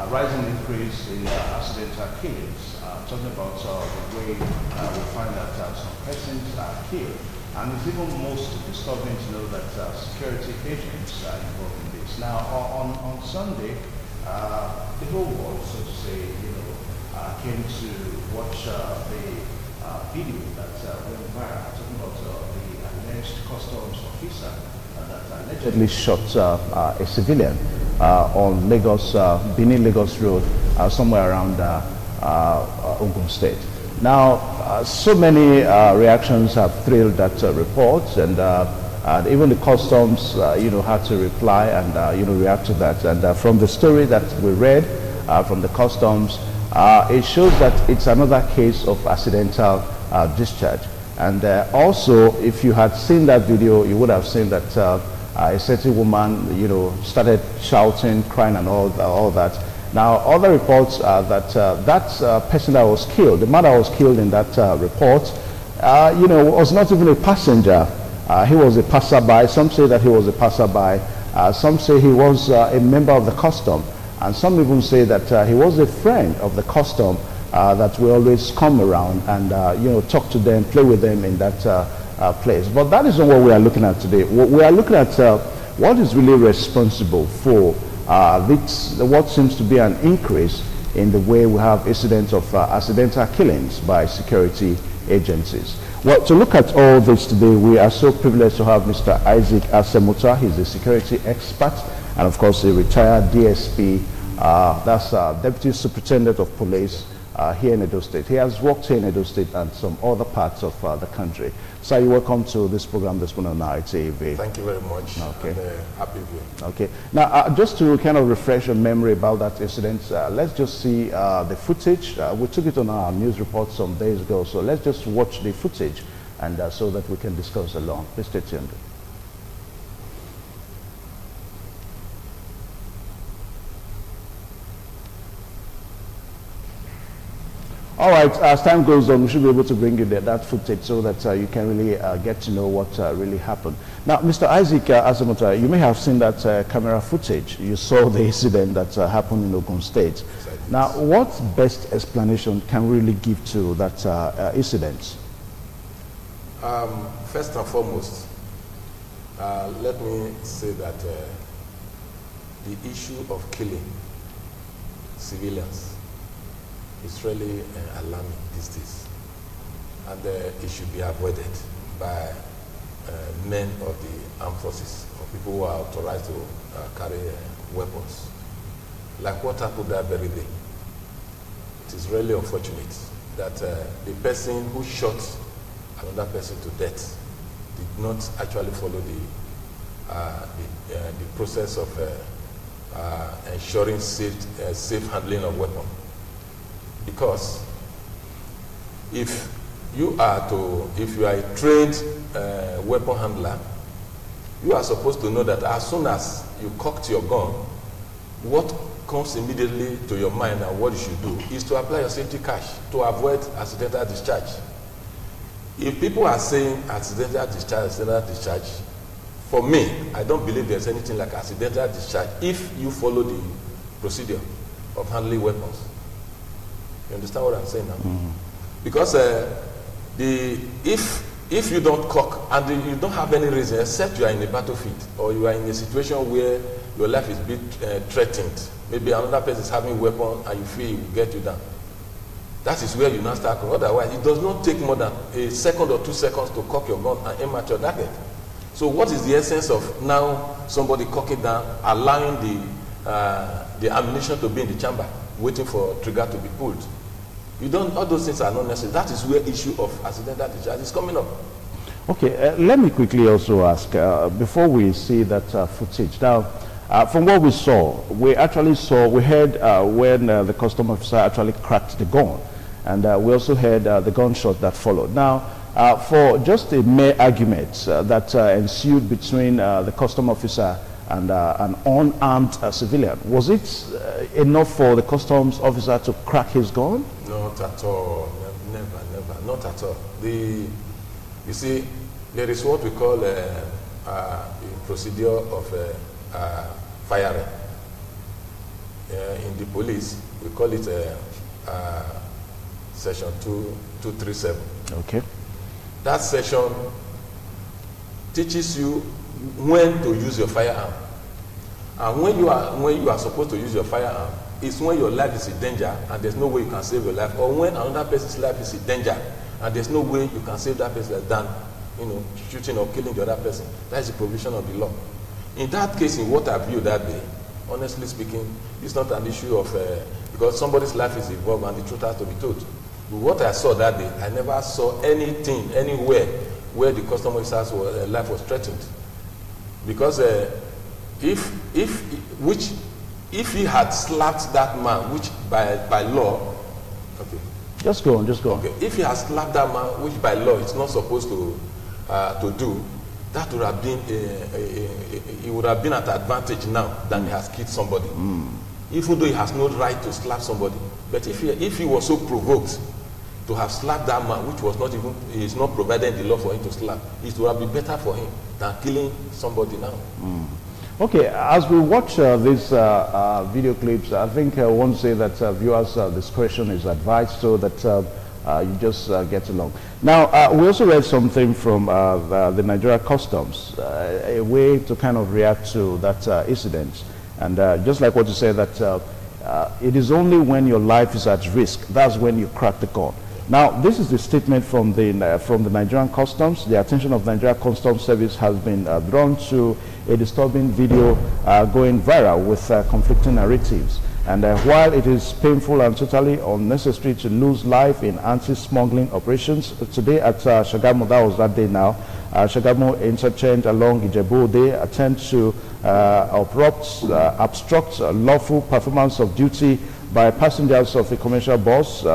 rising increase in accidental killings. Talking about the way we find that some persons are killed. And it's even most disturbing to know that security agents are involved in this. Now, on Sunday, the whole world, so to say, came to watch the video that went viral, talking about the alleged customs officer that allegedly shot a civilian on Lagos, Benin-Lagos Road, somewhere around Ogun State. Now, so many reactions have thrilled that report, and even the customs, had to reply and, react to that. And from the story that we read from the customs, it shows that it's another case of accidental discharge. And also, if you had seen that video, you would have seen that a certain woman, started shouting, crying, and all that. Now, other reports are that that person that was killed, the man that was killed in that report, was not even a passenger. He was a passerby. Some say that he was a passerby. Some say he was a member of the custom. And some even say that he was a friend of the custom that will always come around and, talk to them, play with them in that place. But that isn't what we are looking at today. We are looking at what is really responsible for what seems to be an increase in the way we have incidents of accidental killings by security agencies. Well, to look at all this today, we are so privileged to have Mr. Isaac Asemuta. He's a security expert and, of course, a retired DSP. That's Deputy Superintendent of Police here in Edo State. He has worked here in Edo State and some other parts of the country. So you're welcome to this program this morning on ITV. Thank you very much. Okay. And, happy view. Okay. Now, just to kind of refresh your memory about that incident, let's just see the footage. We took it on our news report some days ago, so let's just watch the footage and so that we can discuss along. Please stay tuned. All right, as time goes on, we should be able to bring you that footage so that you can really get to know what really happened. Now, Mr. Isaac Asemuta, you may have seen that camera footage. You saw the incident that happened in Ogun State. Exactly. Now, what best explanation can we really give to that incident? First and foremost, let me say that the issue of killing civilians is really alarming these days, and it should be avoided by men of the armed forces or people who are authorized to carry weapons. Like what happened that very day. It is really unfortunate that the person who shot another person to death did not actually follow the process of ensuring safe handling of weapons. Because if you are a trained weapon handler, you are supposed to know that as soon as you cocked your gun, what comes immediately to your mind and what you should do is to apply your safety cash to avoid accidental discharge. If people are saying accidental discharge, for me, I don't believe there's anything like accidental discharge if you follow the procedure of handling weapons. You understand what I'm saying now? Mm-hmm. Because if you don't cock and you don't have any reason except you are in a battlefield or you are in a situation where your life is being threatened, maybe another person is having a weapon and you feel it will get you down, that is where you now start cocking. Otherwise, it does not take more than a second or 2 seconds to cock your gun and aim at your target. So what is the essence of now somebody cocking down, allowing the ammunition to be in the chamber, waiting for trigger to be pulled? All those things are not necessary. That is where issue of accidental discharge is coming up. Okay, let me quickly also ask, before we see that footage. Now, from what we saw, we heard when the custom officer actually cracked the gun, and we also heard the gunshot that followed. Now, for just a mere argument that ensued between the custom officer and an unarmed civilian, was it enough for the customs officer to crack his gun? Not at all. Never, not at all. You see, there is what we call a procedure of firing. in the police, we call it section 237. Okay. That section teaches you when to use your firearm. And when you are supposed to use your firearm, it's when your life is in danger and there's no way you can save your life, or when another person's life is in danger and there's no way you can save that person than, you know, shooting or killing the other person. That is the provision of the law. In that case, in what I viewed that day, honestly speaking, it's not an issue of because somebody's life is involved and the truth has to be told. But what I saw that day, I never saw anything anywhere where the customer officer's life was threatened. Because if he had slapped that man, which by law, okay. Just go on, just go on. Okay. If he had slapped that man, which by law it's not supposed to do, that would have been he would have been at advantage now than he has killed somebody. Even though he has no right to slap somebody. But if he was so provoked to have slapped that man, which was not even, is not provided in the law for him to slap, it would have been better for him than killing somebody now. Okay, as we watch these video clips, I think I want to say that viewers' discretion is advised, so that you just get along. Now, we also read something from the Nigeria Customs, a way to kind of react to that incident. And just like what you said, that it is only when your life is at risk, that's when you crack the code. Now, this is the statement from the Nigerian Customs. The attention of Nigeria Customs Service has been drawn to a disturbing video going viral with conflicting narratives. And while it is painful and totally unnecessary to lose life in anti-smuggling operations, today at Shagamu, that was that day now, Shagamu interchange along Ijebu, they attempt to obstruct lawful performance of duty by passengers of a commercial bus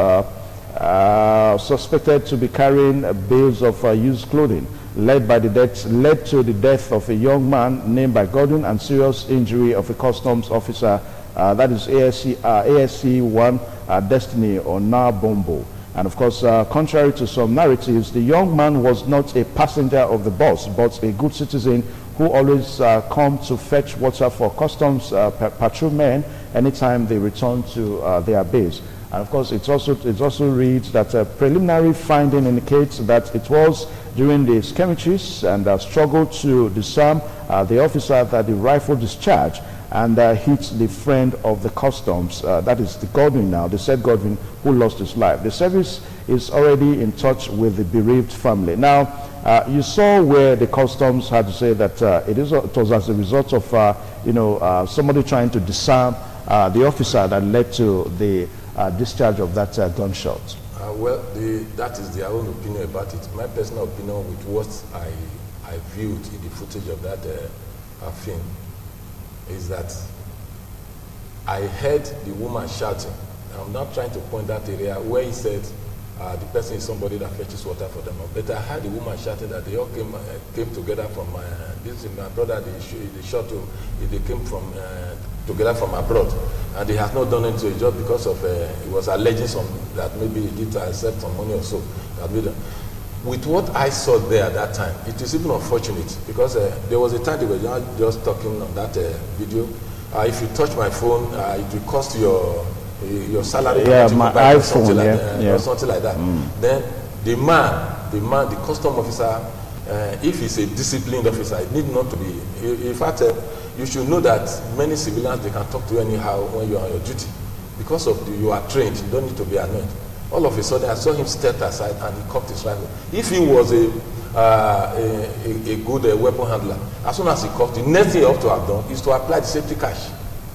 suspected to be carrying bales of used clothing, led to the death of a young man named by Gordon and serious injury of a customs officer, that is ASC1 Destiny Onabombo. And of course, contrary to some narratives, the young man was not a passenger of the bus, but a good citizen who always come to fetch water for customs patrolmen anytime they return to their base. And of course, it also reads that a preliminary finding indicates that it was during the skirmishes and struggle to disarm the officer that the rifle discharged and hit the friend of the customs, that is the Godwin now, the said Godwin, who lost his life. The service is already in touch with the bereaved family. Now, you saw where the customs had to say that it was as a result of, somebody trying to disarm the officer that led to the discharge of that gunshot. Well, that is their own opinion about it. My personal opinion with what I viewed in the footage of that film is that I heard the woman shouting. I'm not trying to point that area where he said the person is somebody that fetches water for them. But I heard the woman shouting that they all came together from this is my brother. They shot him. They came from together from abroad, and they have not done it to just because of he was alleging some that maybe he did accept some money or so. With what I saw there at that time, it is even unfortunate because there was a time they were just talking on that video. If you touch my phone, it will cost your salary. Yeah, my iPhone, or something like that. Then the custom officer, if he's a disciplined officer, it need not to be. In fact, you should know that many civilians, they can talk to you anyhow when you are on your duty. Because you are trained, you don't need to be annoyed. All of a sudden, I saw him step aside and he cocked his rifle. If he was a good weapon handler, as soon as he cocked, the next thing he ought to have done is to apply the safety cash.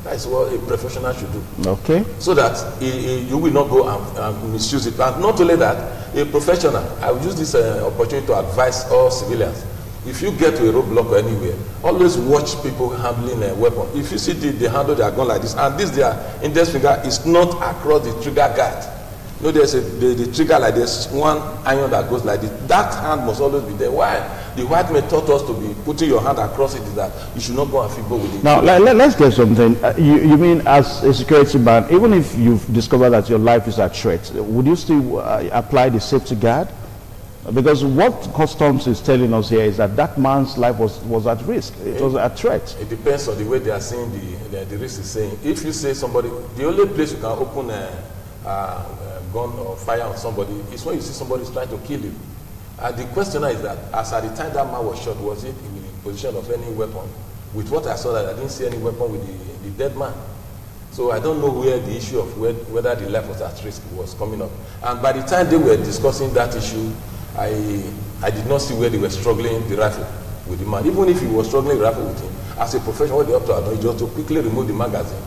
That is what a professional should do. Okay. So that you will not go and misuse it. And not only that, a professional, I will use this opportunity to advise all civilians. If you get to a roadblock or anywhere, always watch people handling a weapon. If you see they handle their gun like this, and this their index finger is not across the trigger guard. You know, there's the trigger like this, one iron that goes like this. That hand must always be there. Why? The white man taught us to be putting your hand across it, is that you should not go and figure with it. Now, let's get something. You mean as a security man, even if you've discovered that your life is at threat, would you still apply the safety guard? Because what customs is telling us here is that that man's life was at risk. It was a threat. It depends on the way they are saying the risk is saying. If you say somebody, the only place you can open a gun or fire on somebody is when you see somebody is trying to kill you. The question is that, as at the time that man was shot, was it in the position of any weapon? With what I saw, that I didn't see any weapon with the dead man. So I don't know where the issue of whether the life was at risk was coming up. And by the time they were discussing that issue, I did not see where they were struggling the rifle with the man. Even if he was struggling the rifle with him, as a professional, what they have to do is just to quickly remove the magazine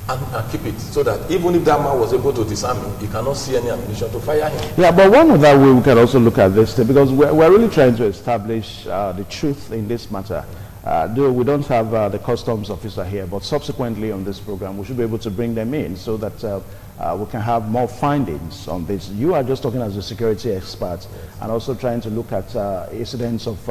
and keep it, so that even if that man was able to disarm him, he cannot see any ammunition to fire him. Yeah, but one other way we can also look at this, because we're really trying to establish the truth in this matter. Though we don't have the customs officer here, but subsequently on this program, we should be able to bring them in so that we can have more findings on this. You are just talking as a security expert, and also trying to look at incidents of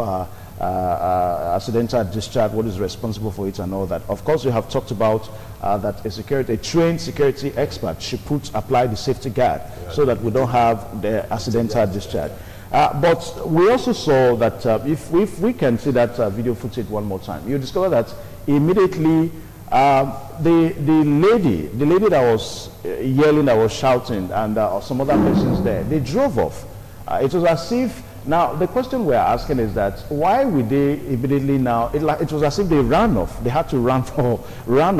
accidental discharge, what is responsible for it and all that. Of course, you have talked about that a trained security expert should apply the safety guard so that we don't have the accidental discharge. But we also saw that if we can see that video footage one more time, you discover that immediately the lady that was yelling, that was shouting, and some other persons there, they drove off. It was as if, now the question we're asking is that why would they immediately now, it was as if they ran off. They had to run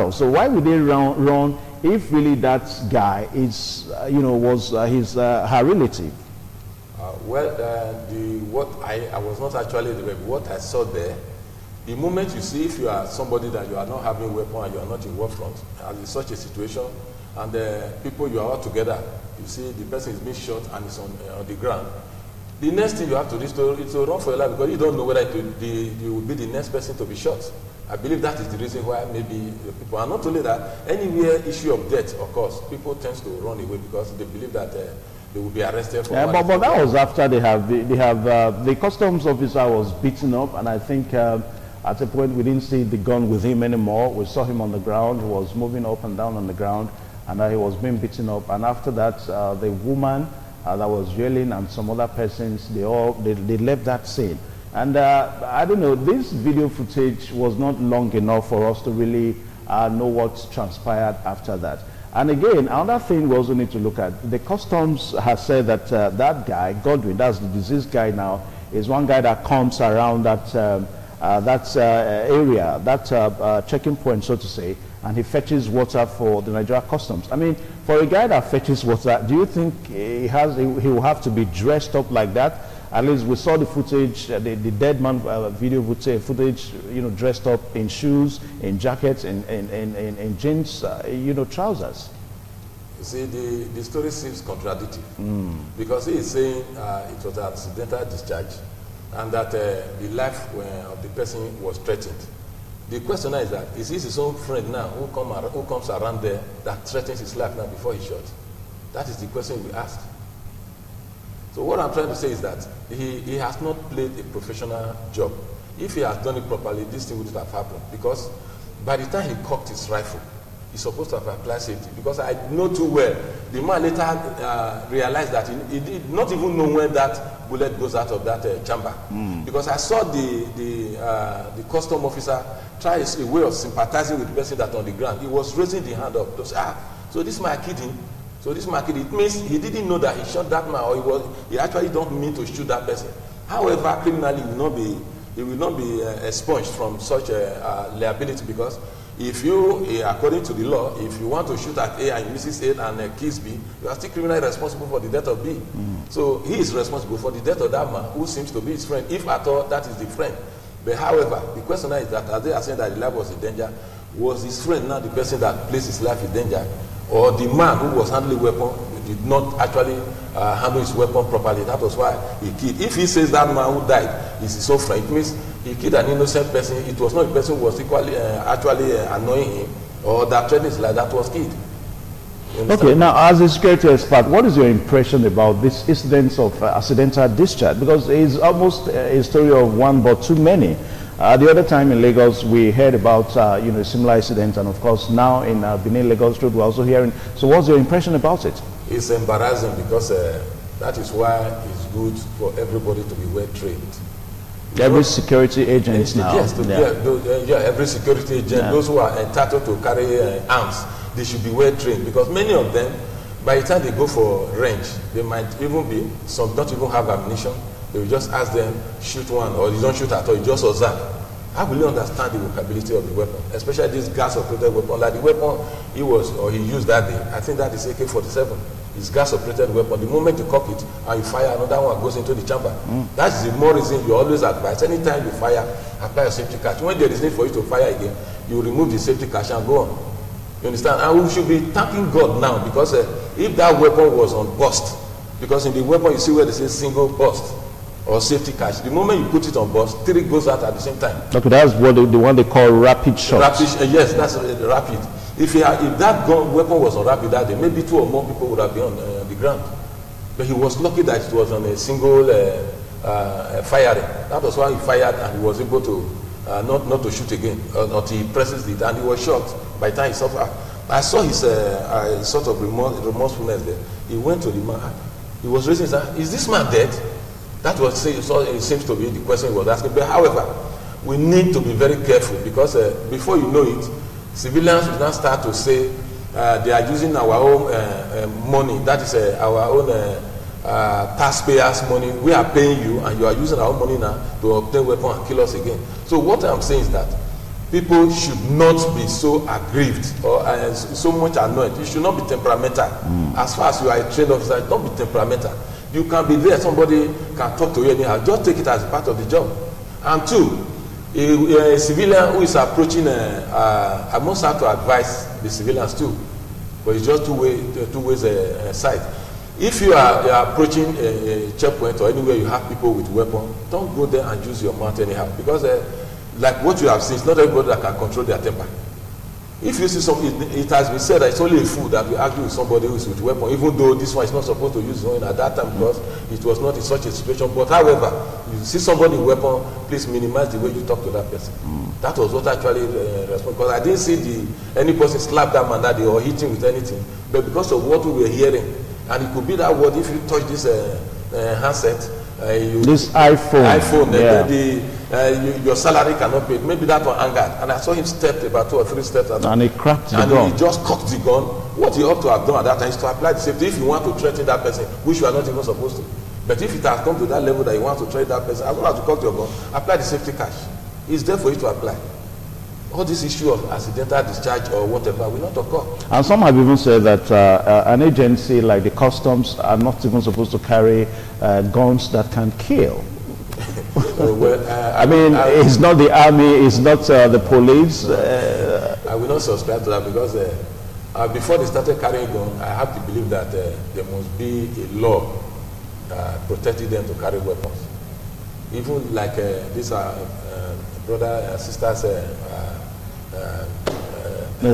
off. So why would they run if really that guy is, was her relative? What I was not actually there, what I saw there, the moment you see, if you are somebody that you are not having a weapon and you are not in war front, and in such a situation, and people you are all together, you see the person is being shot and is on the ground, the next thing you have to do is to run for your life, because you don't know whether you will be the next person to be shot. I believe that is the reason why maybe the people, and not only that, anywhere issue of death occurs, people tend to run away because they believe that they will be arrested for but that was after the customs officer was beaten up, and I think at a point we didn't see the gun with him anymore. We saw him on the ground. He was moving up and down on the ground, and he was being beaten up. And after that, the woman that was yelling and some other persons, they left that scene. And I don't know, this video footage was not long enough for us to really know what transpired after that. And again, another thing we also need to look at, the customs has said that that guy, Godwin, that's the deceased guy now, is one guy that comes around that area, that checking point, so to say, and he fetches water for the Nigeria customs. I mean, for a guy that fetches water, do you think he will have to be dressed up like that? At least we saw the footage, the dead man video footage, dressed up in shoes, in jackets, in jeans, trousers. You see, the story seems contradictory, because he is saying it was an accidental discharge, and that the life of the person was threatened. The question is that, is this his own friend now who comes around there that threatens his life now before he shot? That is the question we asked. So what I'm trying to say is that he has not played a professional job. If he has done it properly, this thing wouldn't have happened, because by the time he cocked his rifle, he's supposed to have applied safety, because I know too well, the man later realized that he did not even know when that bullet goes out of that chamber. Because I saw the custom officer try a way of sympathizing with the person that on the ground. He was raising the hand up to say, so this man kidding. So this man kidding. It means he didn't know that he shot that man, or he actually don't mean to shoot that person. However, criminally he will not be expunged from such a liability, because if you, according to the law, if you want to shoot at A and you misses A and kills B, you are still criminally responsible for the death of B. So he is responsible for the death of that man who seems to be his friend, if at all that is the friend. But however, the question is that, as they are saying that the life was in danger, was his friend now the person that placed his life in danger, or the man who was handling weapon did not actually handle his weapon properly? That was why he killed. If he says that man who died is his own friend, it means he killed an innocent person. It was not the person who was equally actually annoying him, or that threatened his life, that was killed. Okay, now as a security expert, what is your impression about this incidence of accidental discharge? Because it's almost a story of one but too many. The other time in Lagos, we heard about a similar incident, and of course now in Benin, Lagos Road, we're also hearing. So what's your impression about it? It's embarrassing, because that is why it's good for everybody to be well trained. Every security agent now. Yes, every security agent, those who are entitled to carry arms, they should be well trained, because many of them, by the time they go for range, they might even be, some don't even have ammunition. They will just ask them, shoot one, or you don't shoot at all, you just observe. How will you understand the vocabulity of the weapon, especially this gas-operated weapon? Like the weapon he used that day, I think that is AK-47. It's gas-operated weapon. The moment you cock it and you fire, another one goes into the chamber. That is the more reason you always advise. Anytime you fire, apply a safety catch. When there is need for you to fire again, you remove the safety catch and go on. You understand? And we should be thanking God now, because if that weapon was on burst, because in the weapon you see where they say single burst or safety catch, the moment you put it on burst, 3 goes out at the same time. Okay, that's what the one they call rapid shot. Yes, that's rapid. If that weapon was on rapid that day, maybe 2 or more people would have been on the ground. But he was lucky that it was on a single firing. That was why he fired, and he was able to not to shoot again until he presses it, and he was shot. By the time he suffered, I saw his sort of remorsefulness there. He went to the man. He was raising his hand. Is this man dead? That was it seems to be the question he was asking. But however, we need to be very careful, because before you know it, civilians will now start to say they are using our own money. That is our own taxpayers' money. We are paying you, and you are using our own money now to obtain weapons and kill us again. So what I'm saying is that people should not be so aggrieved or so much annoyed. You should not be temperamental. As far as you are a trained officer, don't be temperamental. You can be there, somebody can talk to you anyhow. Just take it as part of the job. And 2, a civilian who is approaching, I must have to advise the civilians too, but it's just two ways side. If you are approaching a checkpoint or anywhere you have people with weapons, don't go there and use your mouth anyhow, because like what you have seen, it's not everybody that can control their temper. If you see it has been said that it's only a fool that will argue with somebody who is with a weapon, even though this one is not supposed to use his own at that time, because it was not in such a situation. But however, you see somebody with a weapon, please minimize the way you talk to that person. That was what actually responded, because I didn't see any person slap that man that day or hit him with anything, but because of what we were hearing, and it could be that word, if you touch this handset, this iPhone, your salary cannot pay. Maybe that one angered, and I saw him step about 2 or 3 steps, and he cracked the gun. And he just cocked the gun. What he ought to have done at that time is to apply the safety. If you want to threaten that person, which you are not even supposed to, but if it has come to that level that you want to threaten that person, as well as to cock your gun, apply the safety catch. It's there for you to apply. All this issue of accidental discharge or whatever will not occur. And some have even said that an agency like the customs are not even supposed to carry guns that can kill. I mean, it's not the army, it's not the police. I will not subscribe to that, because before they started carrying guns, I have to believe that there must be a law protecting them to carry weapons. Even like these are brother and sisters,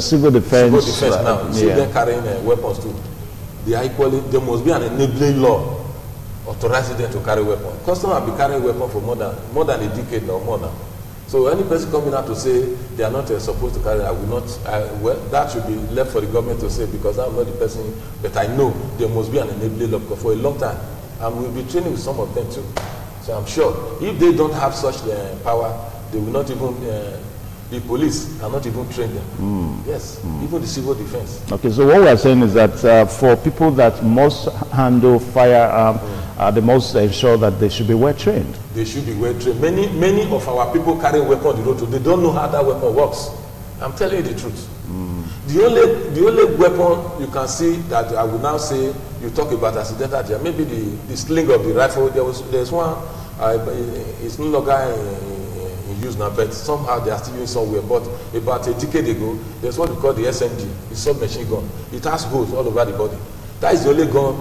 civil defense. Civil defense now. See them carrying weapons too. They are equally. There must be an enabling law authorizing them to carry weapons. Customers have been carrying weapons for more than a decade or more now. So any person coming out to say they are not supposed to carry, I will not. Well, that should be left for the government to say, because I'm not the person. But I know there must be an enabling law for a long time, and we'll be training with some of them too. So I'm sure if they don't have such power, they will not even. The police cannot even train them. Yes, even the civil defense. Okay, so what we're saying is that for people that must handle firearm, they must ensure that they should be well trained. They should be well trained. Many of our people carry weapons on the road, they don't know how that weapon works. I'm telling you the truth. The only weapon you can see that I would now say, you talk about accidental death, maybe the sling of the rifle. There's one. It's no longer in use now, but somehow they are still using somewhere. But about a decade ago, there's what we call the SMG, the submachine gun. It has holes all over the body. That is the only gun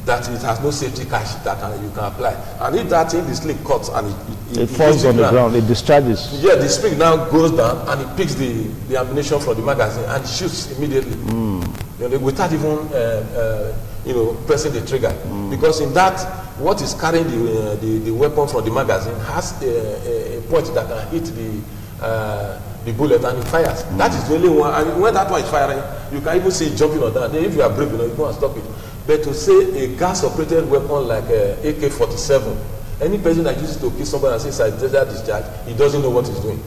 that it has no safety catch that you can apply. And if that thing, the sling cuts and it falls on the ground, it discharges. Yeah, the spring now goes down and it picks the ammunition from the magazine and shoots immediately. You know, without even pressing the trigger. Because in that, what is carrying the weapon from the magazine has a point that can hit the bullet and it fires. That is the only one. And when that one is firing, you can even see it jumping on that. Then if you are brave enough, you go and stop it. But to say a gas-operated weapon like AK-47, any person that uses it to kill somebody and says it's a discharge, he doesn't know what he's doing.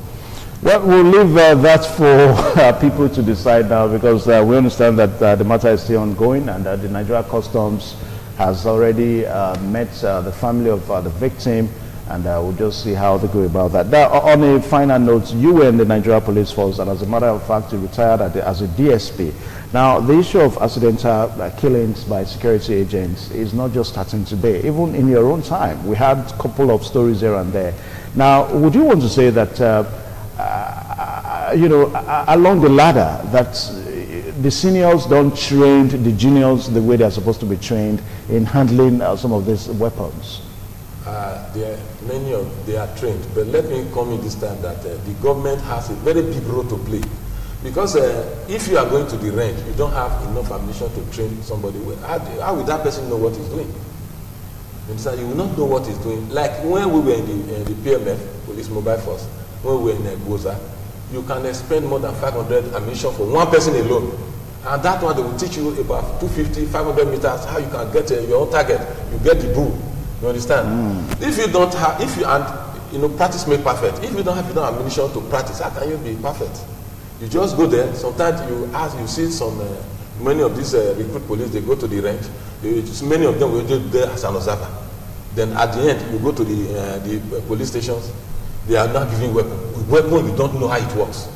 Well, we'll leave that for people to decide now, because we understand that the matter is still ongoing, and the Nigeria Customs has already met the family of the victim, and we'll just see how they go about that. Now, on a final note, you were in the Nigeria Police Force, and as a matter of fact, you retired as a DSP. Now, the issue of accidental killings by security agents is not just starting today. Even in your own time, we had a couple of stories here and there. Now, would you want to say that, you know, along the ladder, that the seniors don't train the juniors the way they're supposed to be trained in handling some of these weapons? Many of they are trained, but let me come in this time that the government has a very big role to play, because if you are going to the range, you don't have enough ammunition to train somebody. How will that person know what he's doing? You will not know what he's doing. Like when we were in the PMF, Police Mobile Force, when we were in Goza, you can expend more than 500 ammunition for one person alone. And that one, they will teach you about 250, 500 meters, how you can get your own target. You get the bull. You understand? If you don't have, practice makes perfect. If you don't have enough ammunition to practice, how can you be perfect? You just go there. Sometimes you see many of these recruit police, they go to the range. Many of them will go there as an observer. Then at the end, you go to the police stations. They are not giving weapon. Weapon, you don't know how it works.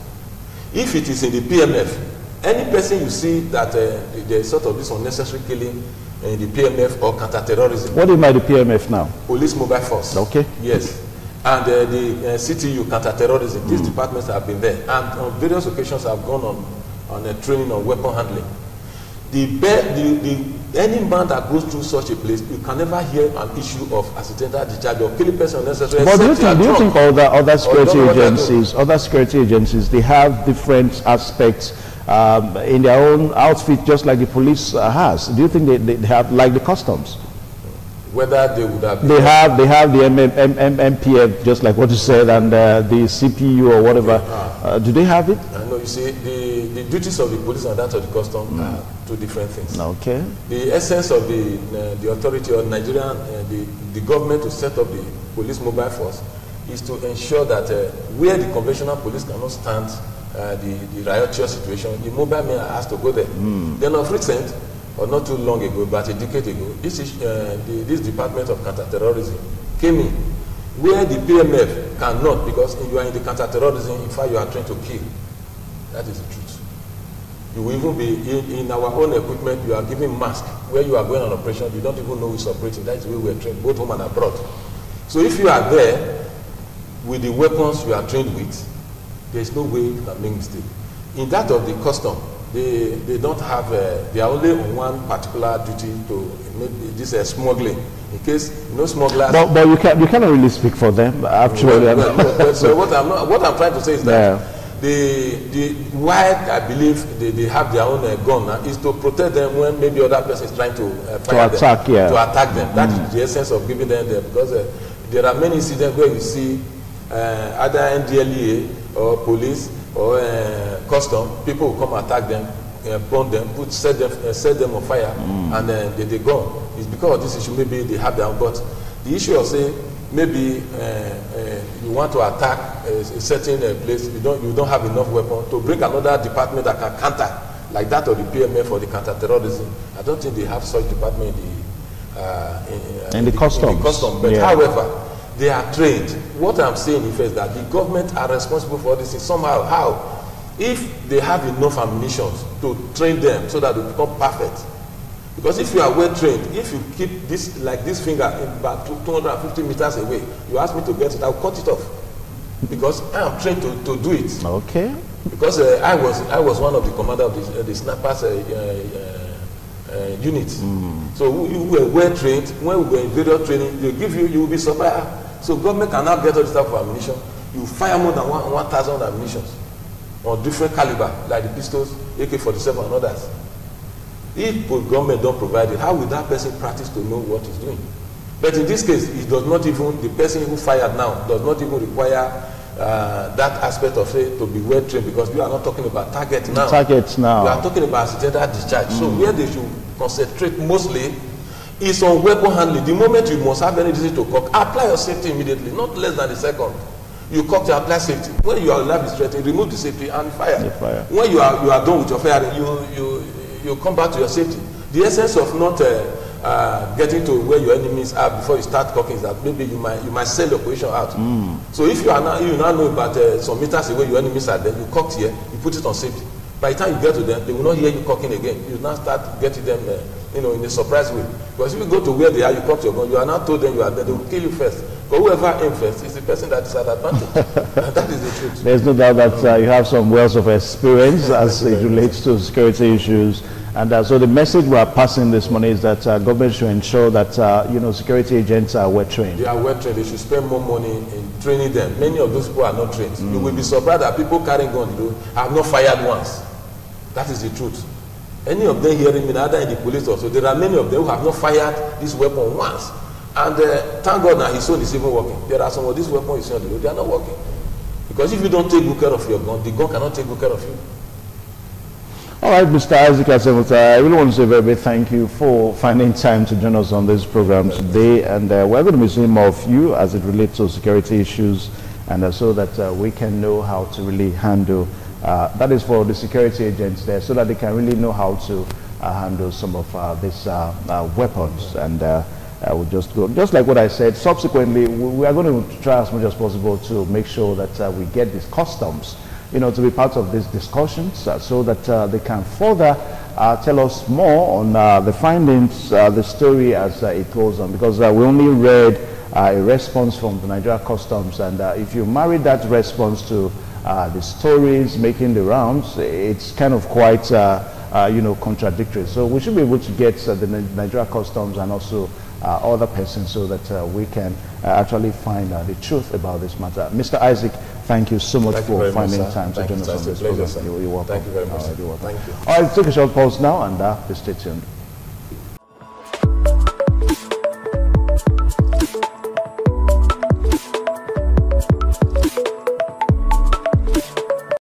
If it is in the PMF, any person you see that there's sort of this unnecessary killing in the PMF or counter-terrorism. What do you mean by the PMF now? Police Mobile Force. Okay. Yes. And the CTU, counter-terrorism, these departments have been there. And on various occasions have gone on a training on weapon handling. Any man that goes through such a place, you can never hear an issue of accidental discharge or killing person unnecessarily. But do you think other security agencies, they have different aspects in their own outfit, just like the police has? Do you think they have, like the customs? Whether they would have... They have the MPF, just like what you said, and the CPU or whatever. Do they have it? No, you see, the duties of the police and that of the custom are two different things. Okay. The essence of the authority of Nigerian, the government to set up the police mobile force is to ensure that where the conventional police cannot stand the riotous situation, the mobile man has to go there. Then of recent, or not too long ago, but a decade ago, this Department of Counterterrorism came in, where the PMF cannot, because you are in the counterterrorism, in fact you are trying to kill. That is the truth. You will even be, in our own equipment, you are giving mask, where you are going on operation, you don't even know who's operating. That is where we are trained, both home and abroad. So if you are there, with the weapons you are trained with, there is no way you can make mistake. In that of the custom, they don't have, they are only on one particular duty to make this smuggling. In case, smugglers... But you cannot really speak for them, actually. So what I'm trying to say is that why I believe they have their own gun is to protect them when maybe other person is trying to attack them. That is the essence of giving them there, because there are many incidents where you see either NDLEA or police or custom, people will come attack them, burn them, set them on fire, and then they go. It's because of this issue. Maybe they have their own, but the issue of saying maybe you want to attack a certain place, you don't have enough weapon to bring another department that can counter, like that of the PMF or the counter-terrorism. I don't think they have such department in the customs. But however, they are trained. What I'm saying is that the government are responsible for this somehow. How? If they have enough ammunition to train them so that they become perfect. Because if you are well trained, if you keep this like this finger in about 250 meters away, you ask me to get it, I'll cut it off. Because I am trained to do it. Okay. Because I was one of the commander of the snipers unit. So we were well trained. When we were in various training, they give you will be surprised. So government cannot get all this type of ammunition. You fire more than 1,000 ammunition on different caliber, like the pistols, AK-47 and others. If government don't provide it, how will that person practice to know what he's doing? But in this case, it does not even, the person who fired now does not even require that aspect of it to be well trained, because we are not talking about targets now. Targets now. We are talking about accidental discharge. So where they should concentrate mostly is on weapon handling. The moment you must have any decision to cock, apply your safety immediately, not less than a second. You cock to apply safety. When your life is threatened, remove the safety and fire. When you are done with your firing, you come back to your safety. The essence of not getting to where your enemies are before you start cocking is that maybe you might sell your position out. So if you now know about some meters away your enemies are, then you cocked here, you put it on safety. By the time you get to them, they will not hear you cocking again. You now start getting them, in a surprise way. Because if you go to where they are, you cock your gun, you are now told them you are there, they will kill you first. But whoever aims first is the person that is at advantage. That is the truth. There's no doubt that you have some wealth of experience as it relates to security issues. And so the message we are passing this morning is that government should ensure that security agents are well trained. They are well trained. They should spend more money in training them. Many of those people are not trained. You will be surprised that people carrying guns have not fired once. That is the truth. Any of them hearing me, either in the police also, there are many of them who have not fired this weapon once. And thank God now his soul is even working. There are some of these weapons you see on the road, they are not working. Because if you don't take good care of your gun, the gun cannot take good care of you. All right, Mr. Isaac Asemota, I really want to say a very big thank you for finding time to join us on this program today. And we're going to be seeing more of you as it relates to security issues, and so that we can know how to really handle, that is for the security agents there, so that they can really know how to handle some of these weapons. And we'll just go, just like what I said, subsequently, we are going to try as much as possible to make sure that we get these customs to be part of these discussions, so that they can further tell us more on the findings, the story as it goes on. Because we only read a response from the Nigeria Customs, and if you marry that response to the stories making the rounds, it's kind of quite contradictory. So we should be able to get the Nigeria Customs and also other persons, so that we can actually find the truth about this matter. Mr. Isaac, thank you so much for finding time to join us on this program. You're welcome. Thank you very much. You're welcome. Thank you. All right, take a short pause now and stay tuned.